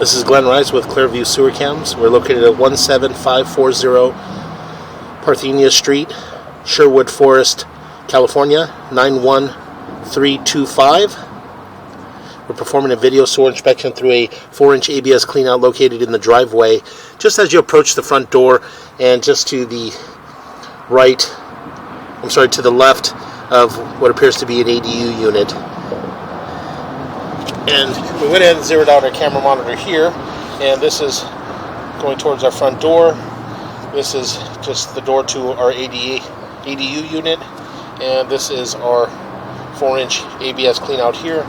This is Glenn Rice with Clearview Sewer Cams. We're located at 17540 Parthenia Street, Sherwood Forest, California, 91325. We're performing a video sewer inspection through a 4-inch ABS cleanout located in the driveway, just as you approach the front door and just to the to the left of what appears to be an ADU unit. And we went ahead and zeroed out our camera monitor here, and this is going towards our front door. This is just the door to our ADU unit, and this is our 4-inch ABS clean out here,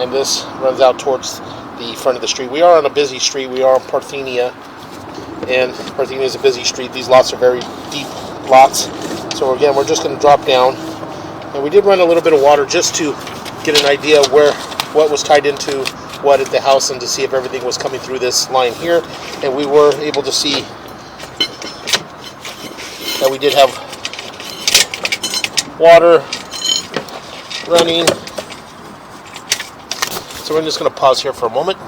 and this runs out towards the front of the street. We are on a busy street. We are on Parthenia, and Parthenia is a busy street. These lots are very deep lots. So again, we're just going to drop down, and we did run a little bit of water just to get an idea of what was tied into what at the house and to see if everything was coming through this line here. And we were able to see that we did have water running. So we're just going to pause here for a moment.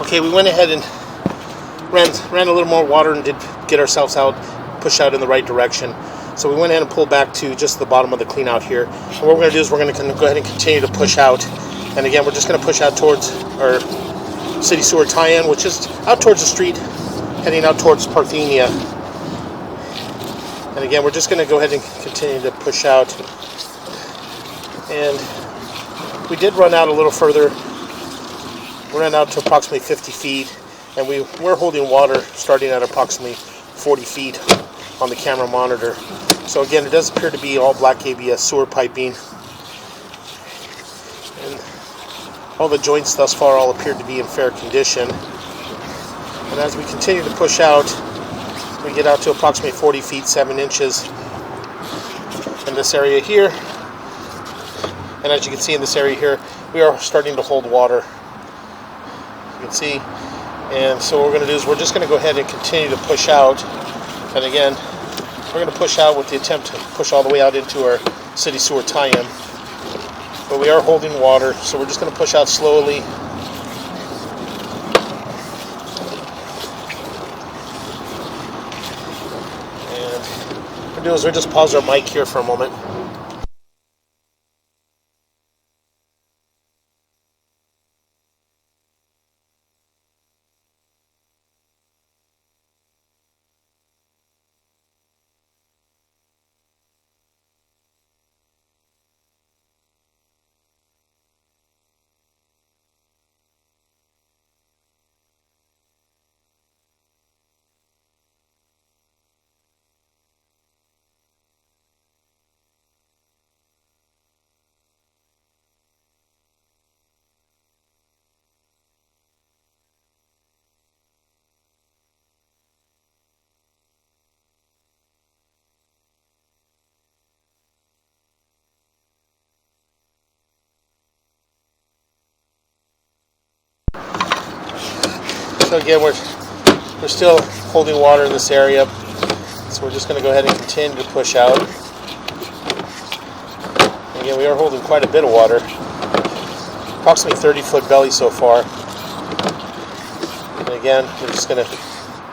Okay, we went ahead and ran a little more water and did get ourselves out, push out in the right direction. So we went ahead and pulled back to just the bottom of the clean out here. And what we're going to do is we're going to go ahead and continue to push out. And again, we're just going to push out towards our city sewer tie-in, which is out towards the street, heading out towards Parthenia. And again, we're just going to go ahead and continue to push out. And we did run out a little further We're running out to approximately 50 feet, and we're holding water starting at approximately 40 feet on the camera monitor. So again, it does appear to be all black ABS sewer piping, and all the joints thus far all appear to be in fair condition. And as we continue to push out, we get out to approximately 40 feet 7 inches in this area here. And as you can see in this area here, we are starting to hold water. You can see. And so what we're going to do is we're just going to go ahead and continue to push out. And again, we're going to push out with the attempt to push all the way out into our city sewer tie-in. But we are holding water, so we're just going to push out slowly. And what we'll do is we'll just pause our mic here for a moment. So again, we're still holding water in this area, so we're just going to go ahead and continue to push out. And again, we are holding quite a bit of water, approximately 30-foot belly so far. And again, we're just going to,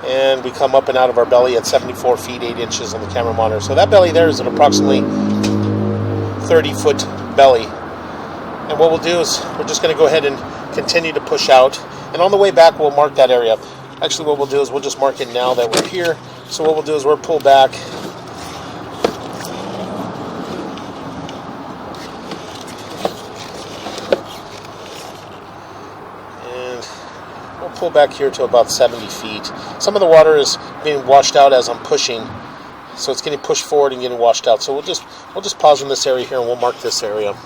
and we come up and out of our belly at 74 feet 8 inches on the camera monitor. So that belly there is an approximately 30-foot belly. And what we'll do is we're just going to go ahead and continue to push out. And on the way back, we'll mark that area. Actually, what we'll do is we'll just mark it now that we're here. So what we'll do is we'll pull back. And we'll pull back here to about 70 feet. Some of the water is being washed out as I'm pushing. So it's getting pushed forward and getting washed out. So we'll just pause in this area here and we'll mark this area.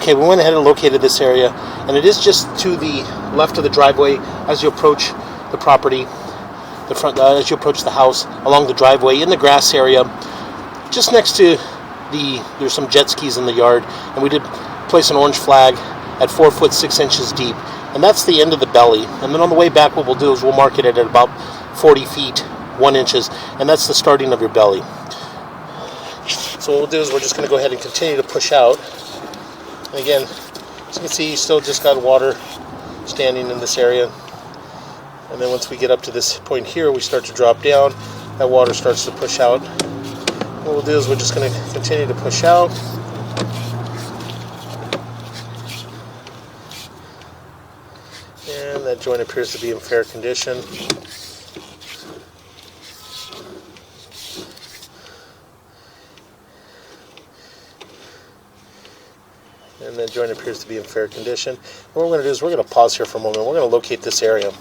Okay, we went ahead and located this area, and it is just to the left of the driveway as you approach the property, the front, as you approach the house, along the driveway, in the grass area, just next to there's some jet skis in the yard, and we did place an orange flag at 4 foot 6 inches deep, and that's the end of the belly. And then on the way back, what we'll do is we'll mark it at about 40 feet 1 inches, and that's the starting of your belly. So what we'll do is we're just going to go ahead and continue to push out. And again, as you can see, you still just got water standing in this area. And then once we get up to this point here, we start to drop down. That water starts to push out. What we'll do is we're just going to continue to push out. And that joint appears to be in fair condition. And that joint appears to be in fair condition. What we're going to do is we're going to pause here for a moment. We're going to locate this area.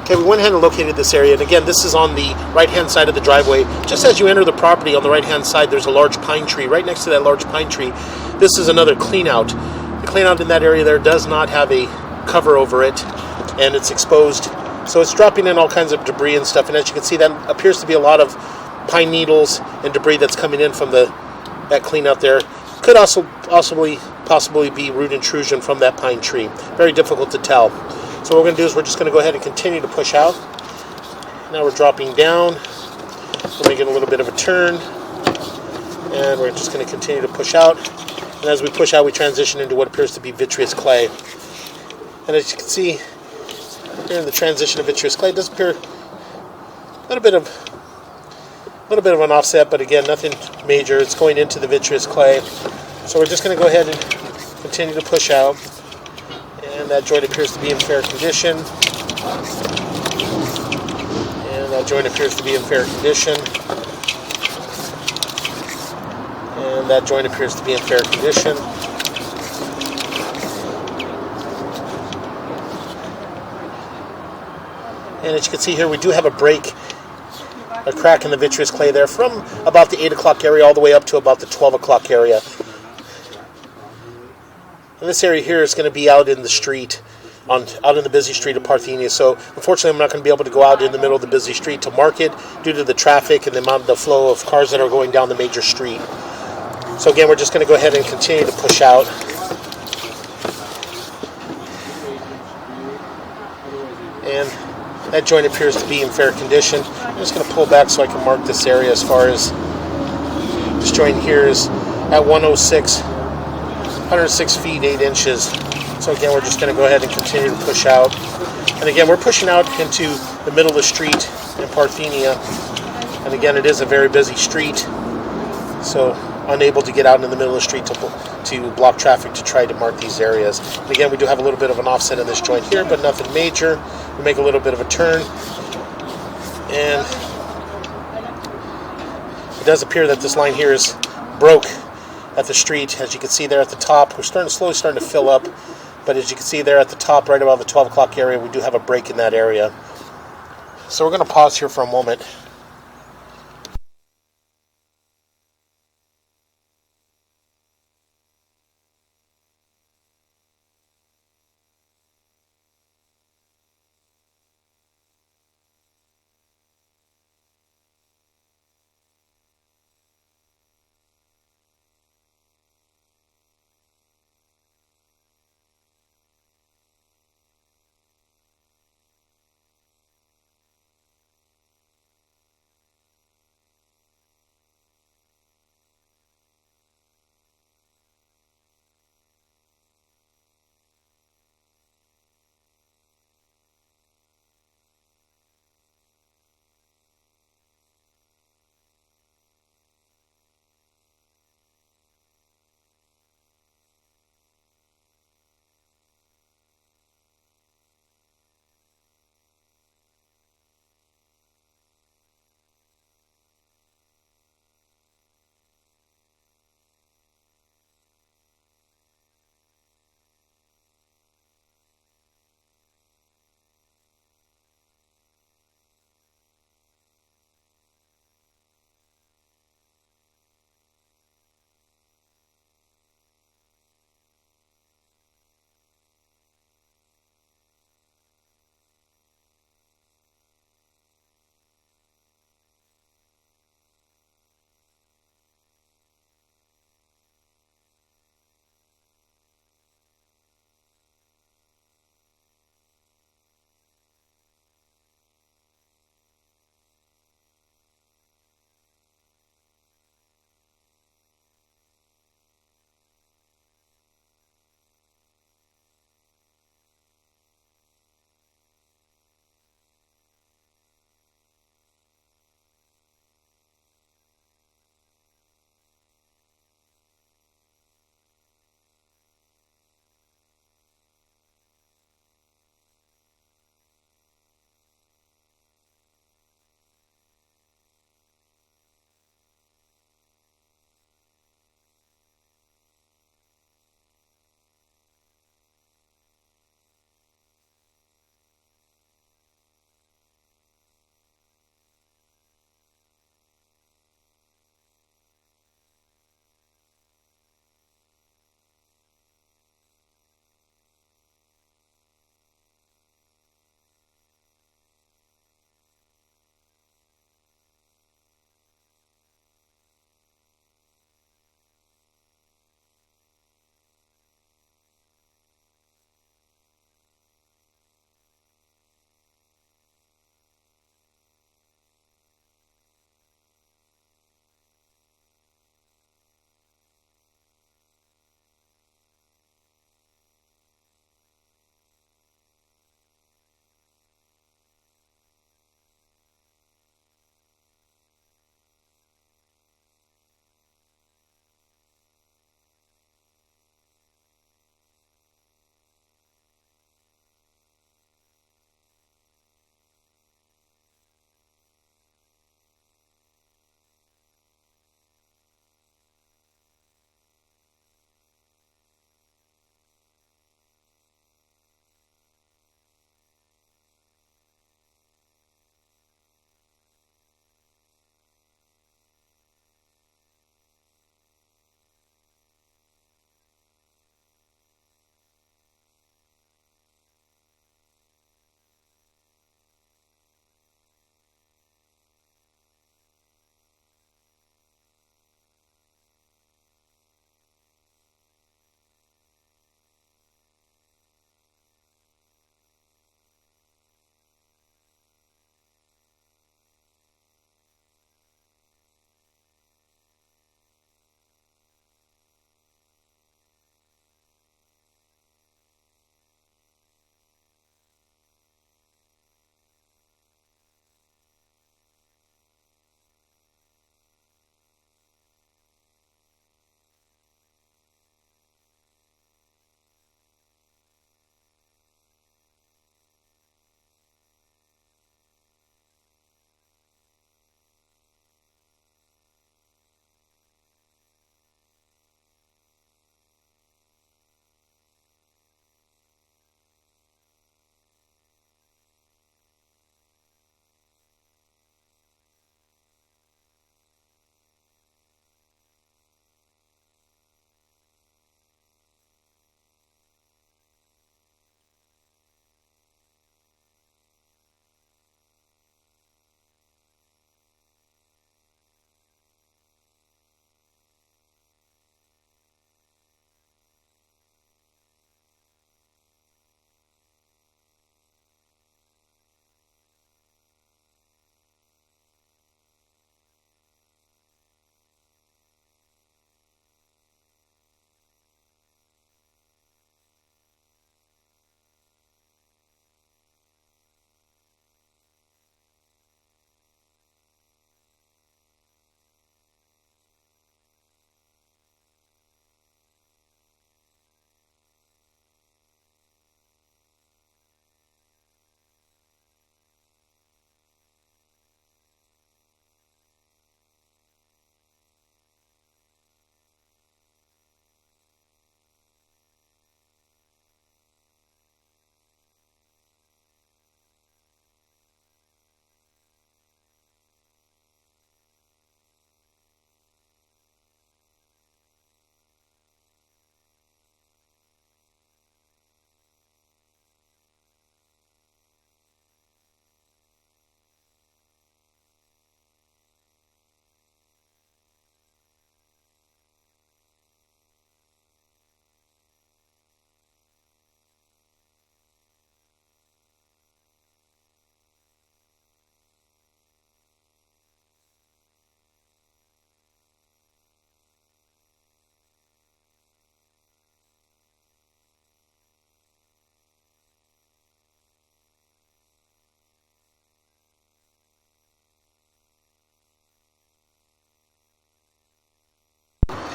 Okay, we went ahead and located this area, and again, this is on the right-hand side of the driveway. Just as you enter the property, on the right-hand side, there's a large pine tree. Right next to that large pine tree, this is another clean-out. The clean-out in that area there does not have a cover over it, and it's exposed. So it's dropping in all kinds of debris and stuff, and as you can see, that appears to be a lot of pine needles and debris that's coming in from that clean-out there. Could also possibly be root intrusion from that pine tree. Very difficult to tell. So what we're going to do is we're just going to go ahead and continue to push out. Now we're dropping down. We're making a little bit of a turn. And we're just going to continue to push out. And as we push out, we transition into what appears to be vitreous clay. And as you can see, here in the transition of vitreous clay, it does appear a little bit of an offset, but again, nothing major. It's going into the vitreous clay. So we're just going to go ahead and continue to push out. And that joint appears to be in fair condition. And that joint appears to be in fair condition. And that joint appears to be in fair condition. And as you can see here, we do have a break, a crack in the vitreous clay there from about the 8 o'clock area all the way up to about the 12 o'clock area. And this area here is going to be out in the street, out in the busy street of Parthenia. So unfortunately, I'm not going to be able to go out in the middle of the busy street to mark it due to the traffic and the flow of cars that are going down the major street. So again, we're just going to go ahead and continue to push out. And that joint appears to be in fair condition. I'm just going to pull back so I can mark this area as far as this joint here is at 106 feet 8 inches. So again, we're just going to go ahead and continue to push out. And again, we're pushing out into the middle of the street in Parthenia. And again, it is a very busy street. So unable to get out in the middle of the street to block traffic to try to mark these areas. And again, we do have a little bit of an offset in this joint here, but nothing major. We make a little bit of a turn. And it does appear that this line here is broke. at the street. As you can see there at the top, we're slowly starting to fill up. But as you can see there at the top, right around the 12 o'clock area, we do have a break in that area. So we're going to pause here for a moment.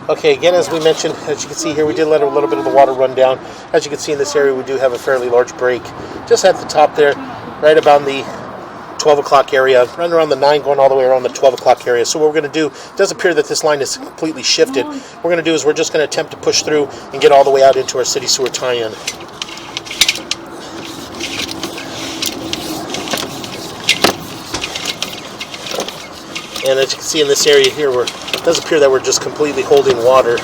Okay, again, as we mentioned, as you can see here, we did let a little bit of the water run down. As you can see in this area, we do have a fairly large break just at the top there, right about the 12 o'clock area, right around the 9 going all the way around the 12 o'clock area. So what we're going to do, it does appear that this line is completely shifted. What we're going to do is we're just going to attempt to push through and get all the way out into our city sewer tie-in. And as you can see in this area here, it does appear that we're just completely holding water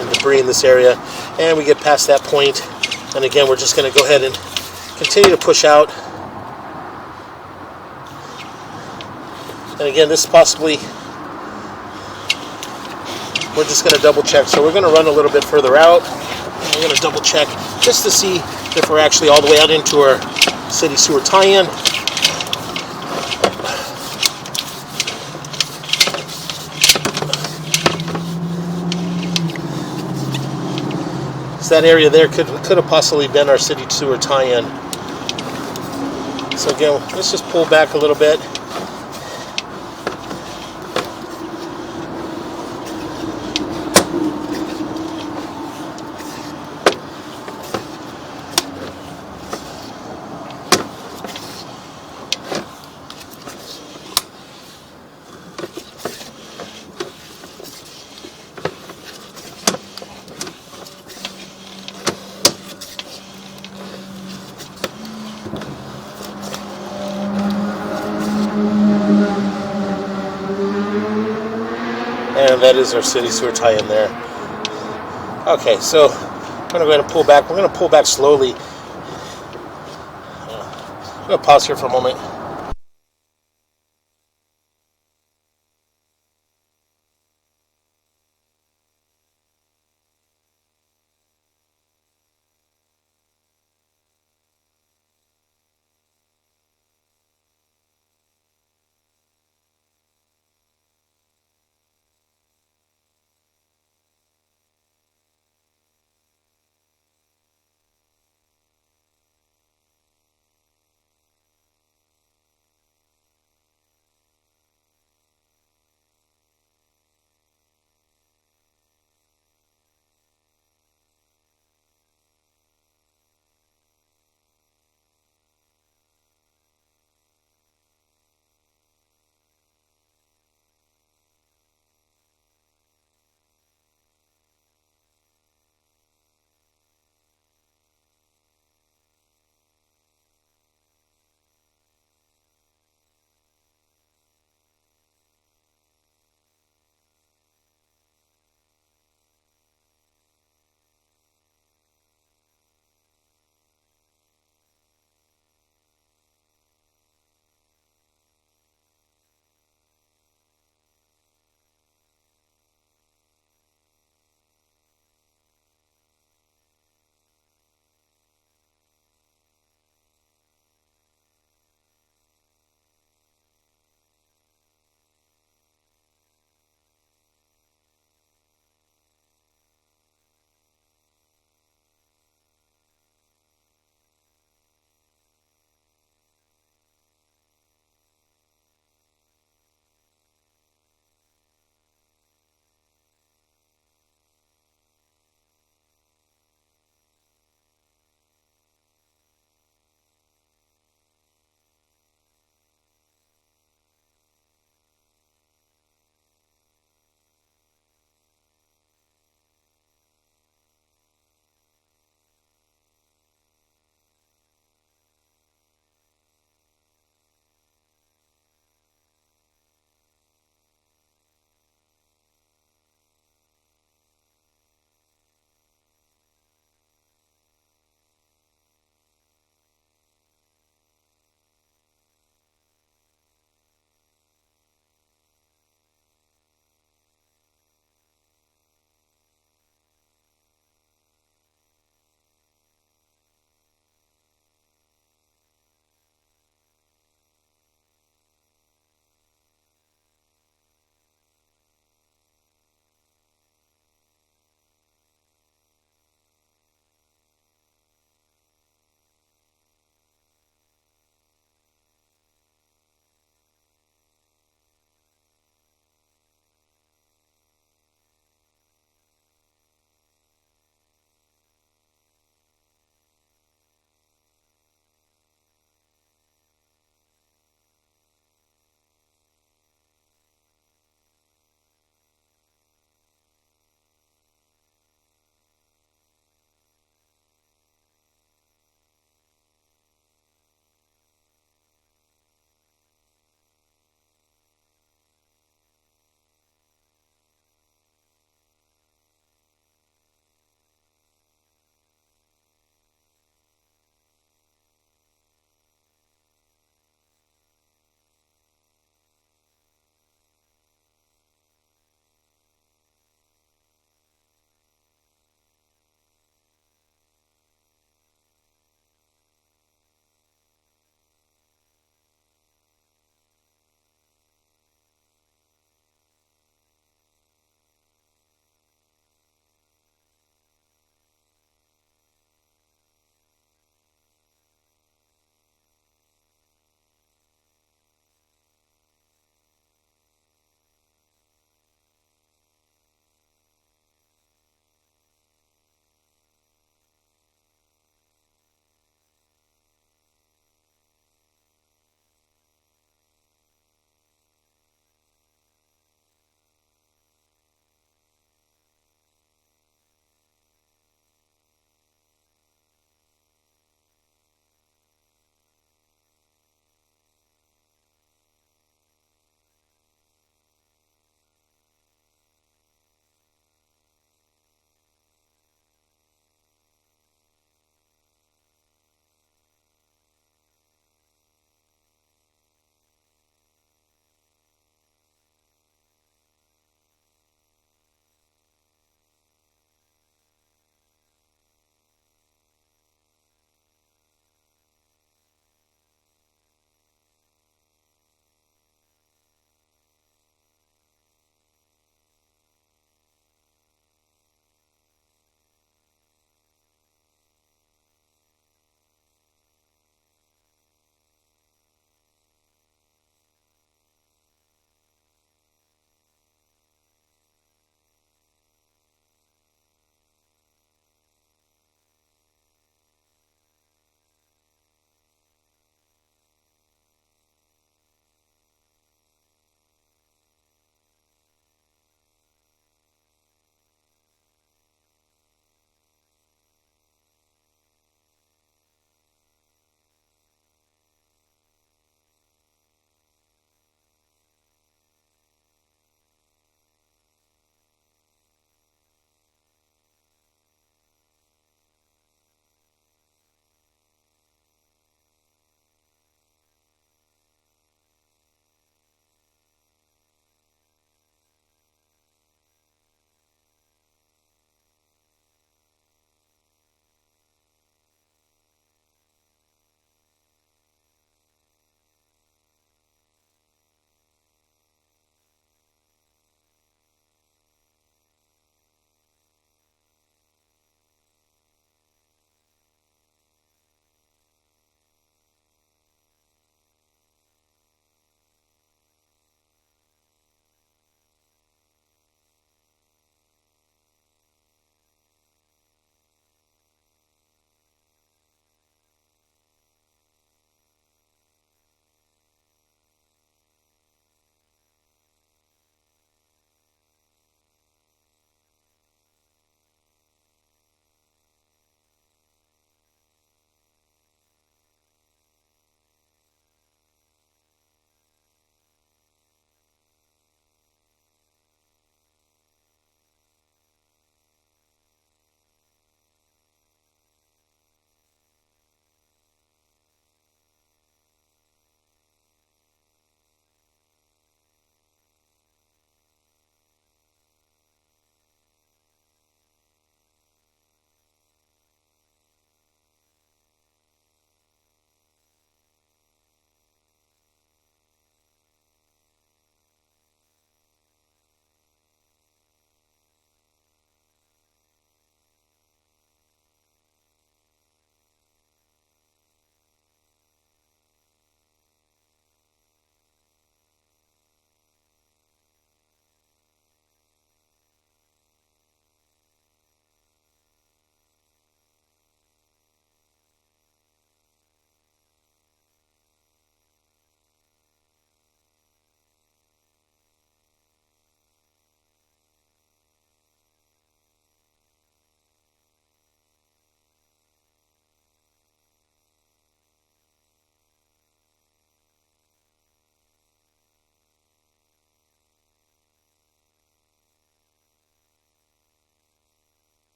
and debris in this area. And we get past that point, and again, we're just going to go ahead and continue to push out. And again, this possibly, we're just going to double check. So we're going to run a little bit further out. And we're going to double check just to see if we're actually all the way out into our city sewer tie-in. So that area there could have possibly been our city sewer tie-in. So again, let's just pull back a little bit. And that is our city sewer tie-in there. Okay, so I'm going to go ahead and pull back. We're going to pull back slowly. I'm going to pause here for a moment.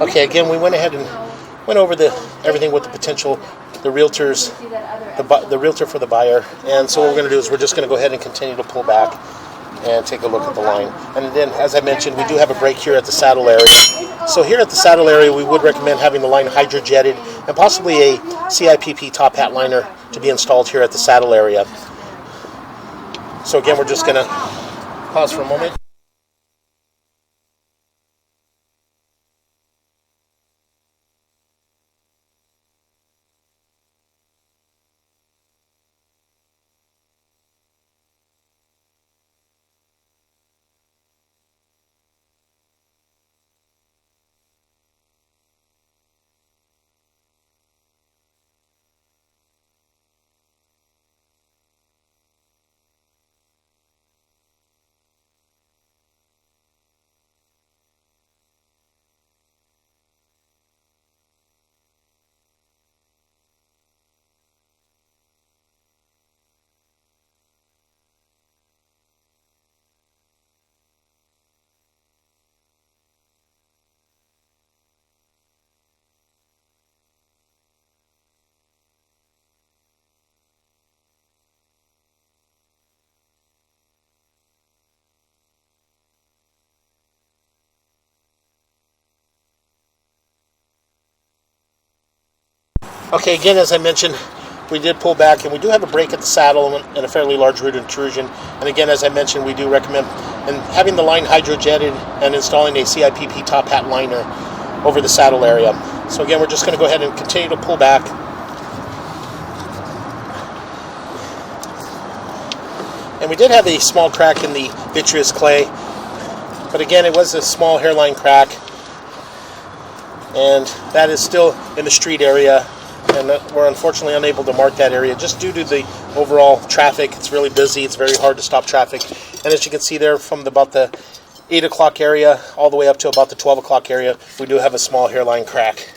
Okay, again, we went ahead and went over everything with the potential, the realtor for the buyer. And so what we're going to do is we're just going to go ahead and continue to pull back and take a look at the line. And then, as I mentioned, we do have a break here at the saddle area. So here at the saddle area, we would recommend having the line hydrojetted and possibly a CIPP top hat liner to be installed here at the saddle area. So again, we're just going to pause for a moment. Okay, again, as I mentioned, we did pull back, and we do have a break at the saddle and a fairly large root intrusion. And again, as I mentioned, we do recommend having the line hydrojetted and installing a CIPP top hat liner over the saddle area. So again, we're just going to go ahead and continue to pull back. And we did have a small crack in the vitreous clay, but again, it was a small hairline crack, and that is still in the street area. And we're unfortunately unable to mark that area just due to the overall traffic. It's really busy. It's very hard to stop traffic. And as you can see there, from about the 8 o'clock area all the way up to about the 12 o'clock area, we do have a small hairline crack.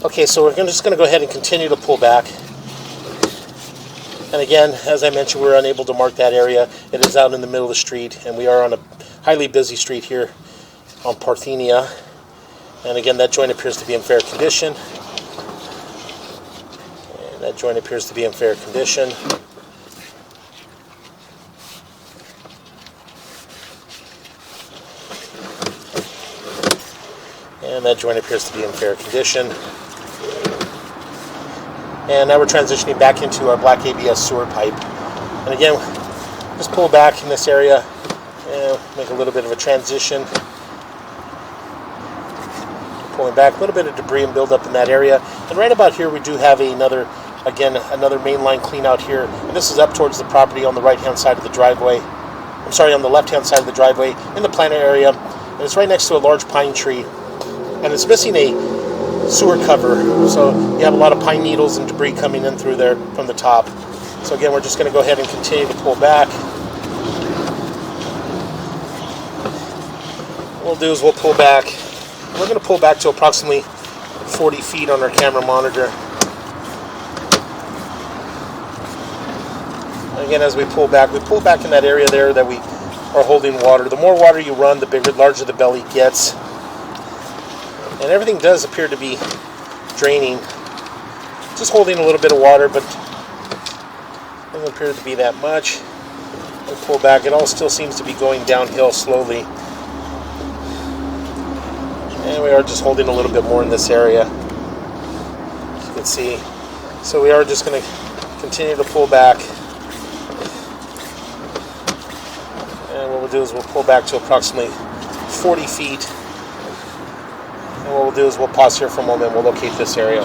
Okay, so we're just going to go ahead and continue to pull back. And again, as I mentioned, we're unable to mark that area. It is out in the middle of the street, and we are on a highly busy street here on Parthenia. And again, that joint appears to be in fair condition. And that joint appears to be in fair condition. And that joint appears to be in fair condition. And now we're transitioning back into our black ABS sewer pipe. And again, just pull back in this area and make a little bit of a transition. Pulling back, a little bit of debris and buildup in that area. And right about here we do have another mainline clean out here. And this is up towards the property on the right-hand side of the driveway. I'm sorry, on the left-hand side of the driveway in the planter area. And it's right next to a large pine tree. And it's missing a sewer cover, so you have a lot of pine needles and debris coming in through there from the top. So again, we're just going to go ahead and continue to pull back. What we'll do is we'll pull back. We're going to pull back to approximately 40 feet on our camera monitor. Again, as we pull back in that area there that we are holding water. The more water you run, the larger the belly gets. And everything does appear to be draining. Just holding a little bit of water, but it doesn't appear to be that much. We pull back, it all still seems to be going downhill slowly. And we are just holding a little bit more in this area, as you can see. So we are just going to continue to pull back. And what we'll do is we'll pull back to approximately 40 feet. And what we'll do is we'll pause here for a moment and we'll locate this area.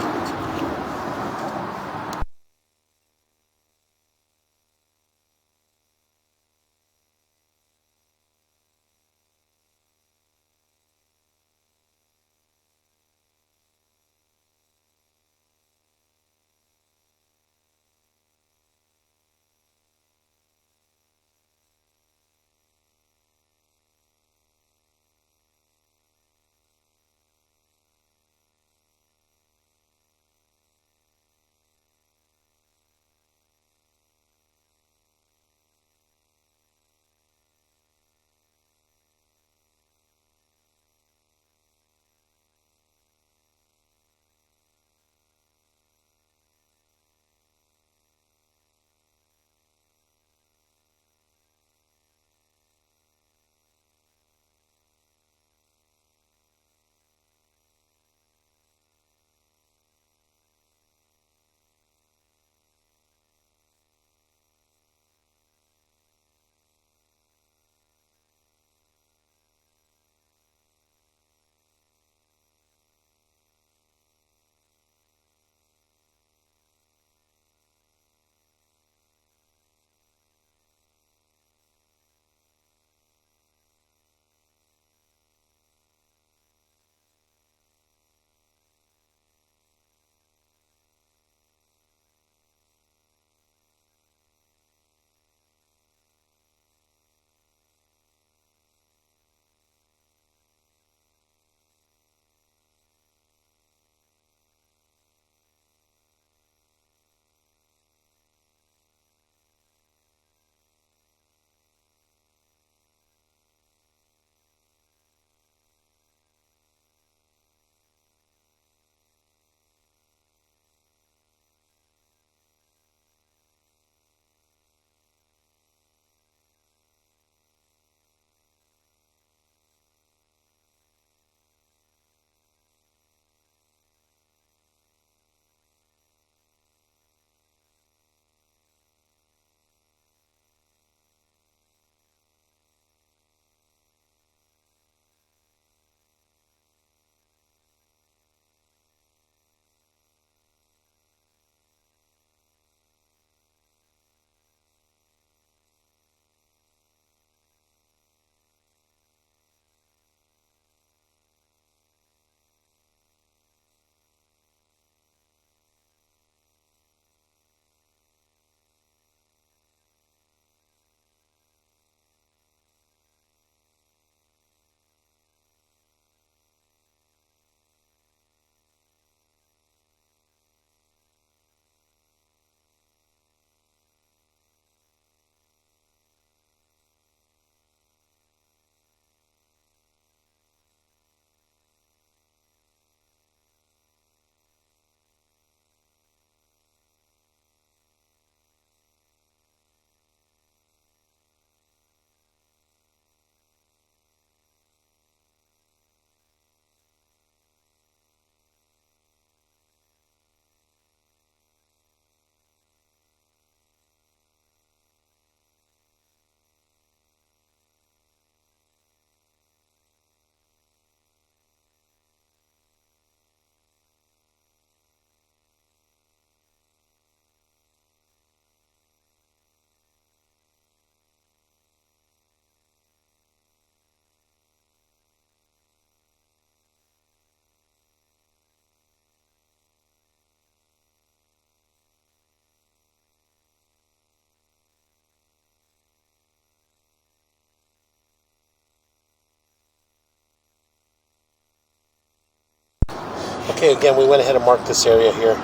Okay, again, we went ahead and marked this area here.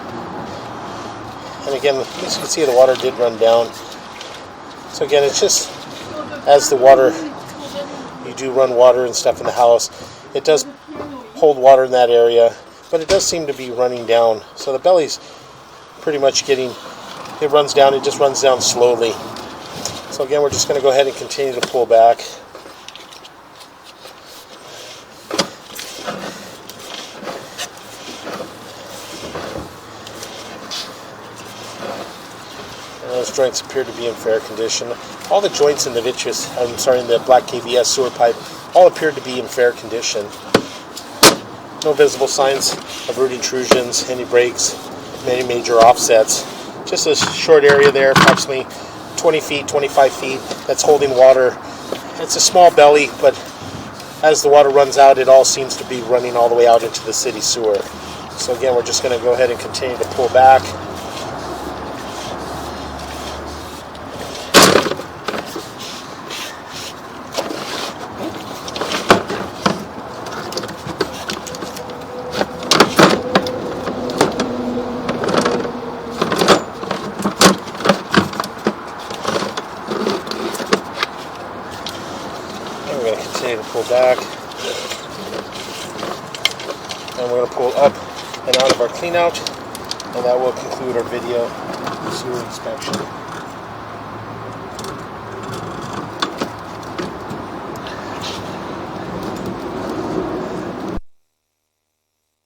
And again, as you can see, the water did run down. So again, it's just as the water, you do run water and stuff in the house, it does hold water in that area, but it does seem to be running down. So the belly's pretty much getting, it runs down, it just runs down slowly. So again, we're just going to go ahead and continue to pull back. And those joints appear to be in fair condition. All the joints in the in the black KVS sewer pipe, all appeared to be in fair condition. No visible signs of root intrusions, any breaks, many major offsets. Just a short area there, approximately 20 feet, 25 feet, that's holding water. It's a small belly, but as the water runs out, it all seems to be running all the way out into the city sewer. So again, we're just going to go ahead and continue to pull back. We're going to continue to pull back, and we're going to pull up and out of our clean out, and that will conclude our video sewer inspection.